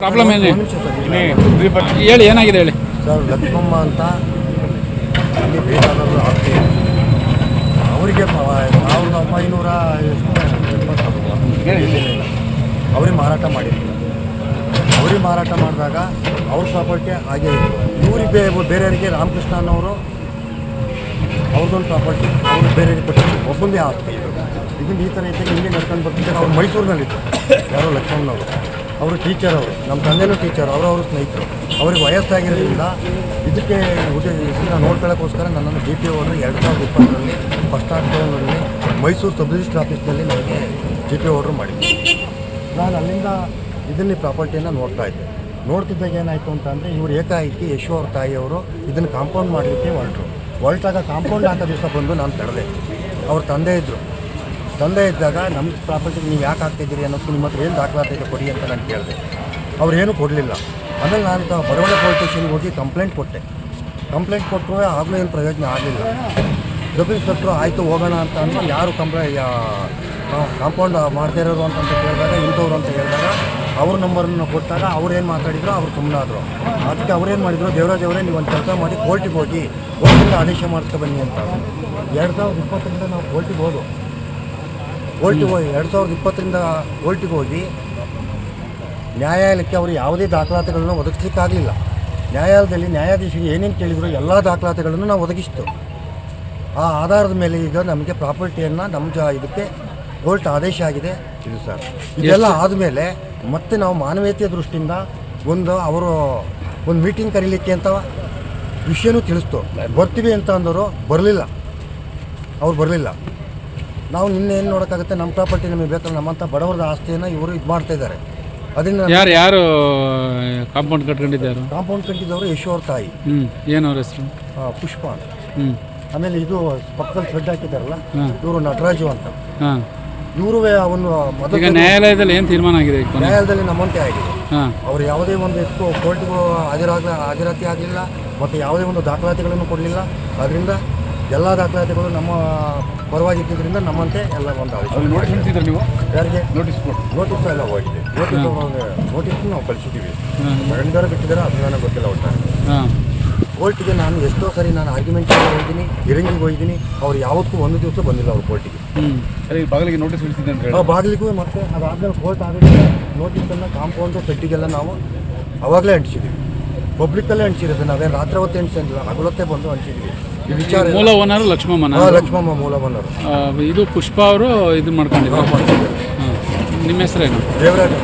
Problem ಏನು ಹೇಳಿ, ಏನಾಗಿದೆ ಹೇಳಿ ಸರ್. ಲಕ್ಷ್ಮಮ್ಮ ಅಂತ ಇಲ್ಲಿ ಬೇಕಾದವರು ಆಸ್ತಿ ಅವರಿಗೆ 1970 ಅವ್ರಿಗೆ ಮಾರಾಟ ಮಾಡಿದ್ರು. ಅವ್ರಿಗೆ ಮಾರಾಟ ಮಾಡಿದಾಗ ಅವ್ರ ಪ್ರಾಪರ್ಟಿ ಹಾಗೆ ಇವರಿಗೆ ಬೇರೆಯವರಿಗೆ ರಾಮಕೃಷ್ಣ ಅನ್ನೋರು ಅವ್ರದ್ದೊಂದು ಪ್ರಾಪರ್ಟಿ ಅವ್ರು ಬೇರೆಯವ್ರಿಗೆ ಕೊಟ್ಟಿದ್ರು. ಒಬ್ಬಂದೇ ಆಸ್ತಿ ಇದನ್ನು ಈ ಥರ ಇದ್ದಾಗ ಹಿಂಗೆ ನಡ್ಕೊಂಡು ಬರ್ತಿದ್ದಾರೆ. ಅವ್ರು ಮೈಸೂರಿನಲ್ಲಿತ್ತು. ಯಾರೋ ಲಕ್ಷ್ಮಣ್ಣವರು ಅವರು ಟೀಚರ್, ಅವರು ನಮ್ಮ ತಂದೆನೂ ಟೀಚರ್, ಅವರು ಸ್ನೇಹಿತರು. ಅವ್ರಿಗೆ ವಯಸ್ಸಾಗಿರೋದ್ರಿಂದ ಇದಕ್ಕೆ ಇದನ್ನು ನೋಡ್ಕೊಳ್ಳೋಕ್ಕೋಸ್ಕರ ನನ್ನನ್ನು DPO ಅವರು 2020ರಲ್ಲಿ ಫಸ್ಟ್ ಆಕ್ಟೋಬರ್ನಲ್ಲಿ ಮೈಸೂರು ಸಬ್ ರಿಜಿಸ್ಟ್ರ್ ಆಫೀಸ್ನಲ್ಲಿ ನನಗೆ DPO ಆರ್ಡ್ರ್ ಮಾಡಿದ್ದೆ. ನಾನು ಅಲ್ಲಿಂದ ಇದನ್ನು ಪ್ರಾಪರ್ಟಿಯನ್ನು ನೋಡ್ತಾ ಇದ್ದೆ. ನೋಡ್ತಿದ್ದಾಗ ಏನಾಯಿತು ಅಂತ ಅಂದರೆ ಇವರು ಏಕಾಏಕಿ ಯಶು ಅವ್ರ ತಾಯಿಯವರು ಇದನ್ನು ಕಾಂಪೌಂಡ್ ಮಾಡಲಿಕ್ಕೆ ಹೊರಟಾಗ ಕಾಂಪೌಂಡ್ ಹಾಕೋ ದಿವಸ ಬಂದು ನಾನು ತಡೆದೆ. ಅವ್ರ ತಂದೆ ಇದ್ದಾಗ ನಮ್ಮ ಪ್ರಾಪರ್ಟಿಗೆ ನೀವು ಯಾಕೆ ಆಗ್ತಾಯಿದ್ದೀರಿ ಅನ್ನೋದು ನಿಮ್ಮ ಹತ್ರ ಏನು ದಾಖಲಾತಿ ಕೊಡಿ ಅಂತ ನಾನು ಕೇಳಿದೆ. ಅವ್ರೇನು ಕೊಡಲಿಲ್ಲ. ಆಮೇಲೆ ನಾನು ಬರವಣ ಪೊಲೀಸ್ ಸ್ಟೇಷನ್ಗೆ ಹೋಗಿ ಕಂಪ್ಲೇಂಟ್ ಕೊಟ್ಟರು. ಆಗಲೂ ಏನು ಪ್ರಯೋಜನ ಆಗಲಿಲ್ಲ. ಸಬ್ ಇನ್ಸ್ಪೆಕ್ಟ್ರು ಆಯಿತು ಹೋಗೋಣ ಅಂತ ಅಂದು ಯಾರು ಕಾಂಪೌಂಡ್ ಮಾಡ್ತಾ ಇರೋರು ಅಂತ ಕೇಳಿದಾಗ ಇಂಥವ್ರು ಅಂತ ಹೇಳಿದಾಗ ಅವ್ರ ನಂಬರನ್ನು ಕೊಟ್ಟಾಗ ಅವ್ರೇನು ಮಾತಾಡಿದ್ರು, ಅವ್ರು ಸುಮ್ಮನಾದರು. ಅದಕ್ಕೆ ಅವ್ರೇನು ಮಾಡಿದ್ರು, ದೇವರಾಜ್ ಅವರೇ ನೀವು ಒಂದು ಕೆಲಸ ಮಾಡಿ ಕೋರ್ಟಿಗೆ ಹೋಗಿ ಕೋರ್ಟಿಂದ ಆದೇಶ ಮಾಡಿಸ್ಕೊ ಬನ್ನಿ ಅಂತ. 2020ರಿಂದ ನಾವು ಕೋರ್ಟಿಗೆ ಹೋಗಿ 2020ರಿಂದ ಕೋರ್ಟಿಗೆ ಹೋಗಿ ನ್ಯಾಯಾಲಯಕ್ಕೆ ಅವರು ಯಾವುದೇ ದಾಖಲಾತಿಗಳನ್ನು ಒದಗಿಸಲಿಕ್ಕಾಗಲಿಲ್ಲ. ನ್ಯಾಯಾಲಯದಲ್ಲಿ ನ್ಯಾಯಾಧೀಶರಿಗೆ ಏನೇನು ಕೇಳಿದ್ರು ಎಲ್ಲ ದಾಖಲಾತಿಗಳನ್ನು ನಾವು ಒದಗಿಸ್ತು. ಆ ಆಧಾರದ ಮೇಲೆ ಈಗ ನಮಗೆ ಪ್ರಾಪರ್ಟಿಯನ್ನು ನಮ್ಮ ಇದಕ್ಕೆ ಕೋರ್ಟ್ ಆದೇಶ ಆಗಿದೆ. ಇದು ಸರ್, ಇದೆಲ್ಲ ಆದಮೇಲೆ ಮತ್ತೆ ನಾವು ಮಾನವೀಯತೆಯ ದೃಷ್ಟಿಯಿಂದ ಅವರು ಒಂದು ಮೀಟಿಂಗ್ ಕರೀಲಿಕ್ಕೆ ಅಂತ ವಿಷಯನೂ ತಿಳಿಸ್ತು. ಬರ್ತೀವಿ ಅಂತ ಅಂದವರು ಬರಲಿಲ್ಲ. ನಾವು ನಿನ್ನೆ ನೋಡೋಕ್ಕಾಗುತ್ತೆ, ನಮ್ಮ ಪ್ರಾಪರ್ಟಿ ನಮಗೆ ಬೇಕಲ್ಲ, ನಮ್ಮಂಥ ಬಡವರದ ಆಸ್ತಿಯನ್ನು ಇವರು ಇದು ಮಾಡ್ತಾಯಿದ್ದಾರೆ. ಅದನ್ನು ಯಾರು ಕಾಂಪೌಂಡ್ ಕಟ್ಟಿದ್ದವರು ಯಶು ಅವ್ರ ತಾಯಿ. ಏನವ್ರ ಹೆಸರು? ಪುಷ್ಪ ಅಂತ. ಆಮೇಲೆ ಇದು ಪಕ್ಕದಲ್ಲಿ ಶೆಡ್ ಹಾಕಿದ್ದಾರಲ್ಲ, ಇವರು ನಟರಾಜು ಅಂತ. ಇವರು ಅವನು ಈಗ ನ್ಯಾಯಾಲಯದಲ್ಲಿ ಏನು ತೀರ್ಮಾನ ಆಗಿದೆ? ನ್ಯಾಯಾಲಯದಲ್ಲಿ ನಮ್ಮಂತೆ ಆಗಿದೆ. ಅವರು ಯಾವುದೇ ಒಂದು ಕೋರ್ಟಿಗೂ ಹಾಜರಾತಿ ಆಗಲಿಲ್ಲ ಮತ್ತು ಯಾವುದೇ ಒಂದು ದಾಖಲಾತಿಗಳನ್ನು ಕೊಡಲಿಲ್ಲ. ಅದರಿಂದ ಎಲ್ಲ ದಾಖಲಾತಿಗಳು ನಮ್ಮ ಪರವಾಗಿ ಇದ್ದಿದ್ದರಿಂದ ನಮ್ಮಂತೆ ಎಲ್ಲ ಒಂದು ನೋಟಿಸ್ ಕಳಿಸಿದ್ರೆ ನೀವು ಯಾರಿಗೆ ನೋಟಿಸ್ ಎಲ್ಲ ಹೋಗಿದೆ. ನೋಟಿಸ್ ನಾವು ಕಳಿಸಿದ್ದೀವಿ. ಗಂಡರ ಬಿಟ್ಟಿದ್ದಾರೆ, ಅದು ನನಗೆ ಗೊತ್ತಿಲ್ಲ. ಒಟ್ಟಾರೆ ಕೋರ್ಟಿಗೆ ನಾನು ಎಷ್ಟೋ ಸರಿ ನಾನು ಆರ್ಗ್ಯುಮೆಂಟಿಗೆ ಹೋಗಿದ್ದೀನಿ, ಹಿರಂಗಿಗೆ ಹೋಗಿದ್ದೀನಿ. ಅವ್ರು ಯಾವತ್ತೂ ಒಂದು ದಿವಸ ಬಂದಿಲ್ಲ ಅವ್ರು ಕೋರ್ಟಿಗೆ. ಬಾಗಿಲಿಗೆ ನೋಟಿಸ್ ಕಳಿಸಿದ್ದೆ ಅಂತ ಹೇಳಿ ಬಾಗಿಲಿಗೂ ಮತ್ತೆ ಅದಾದಮೇಲೆ ಕೋರ್ಟ್ ಆಗಿದೆ. ನೋಟಿಸನ್ನು ಕಾಂಪೌಂಡು ಪೆಟ್ಟಿಗೆಲ್ಲ ನಾವು ಅವಾಗಲೇ ಅಂಟಿಸಿದ್ದೀವಿ. ಪಬ್ಲಿಕ್ಕಲ್ಲೇ ಅಂಟಿಸಿರೋದು. ನಾವೇನು ರಾತ್ರಿ ಹೊತ್ತು ಅಂಟಿಸಿಲ್ಲ, ಹಗಲೊತ್ತೇ ಬಂದು ಅಂಟಿಸಿದ್ವಿ. ಈ ವಿಚಾರ ಮೂಲ ಓನರ್ ಲಕ್ಷ್ಮಮ್ಮ ಮೂಲ ಓನರು. ಇದು ಪುಷ್ಪ ಅವರು ಇದು ಮಾಡ್ಕೊಂಡಿದ್ದಾರೆ. ನಿಮ್ಮ ಹೆಸರೇನು? ದೇವರಾಜ್.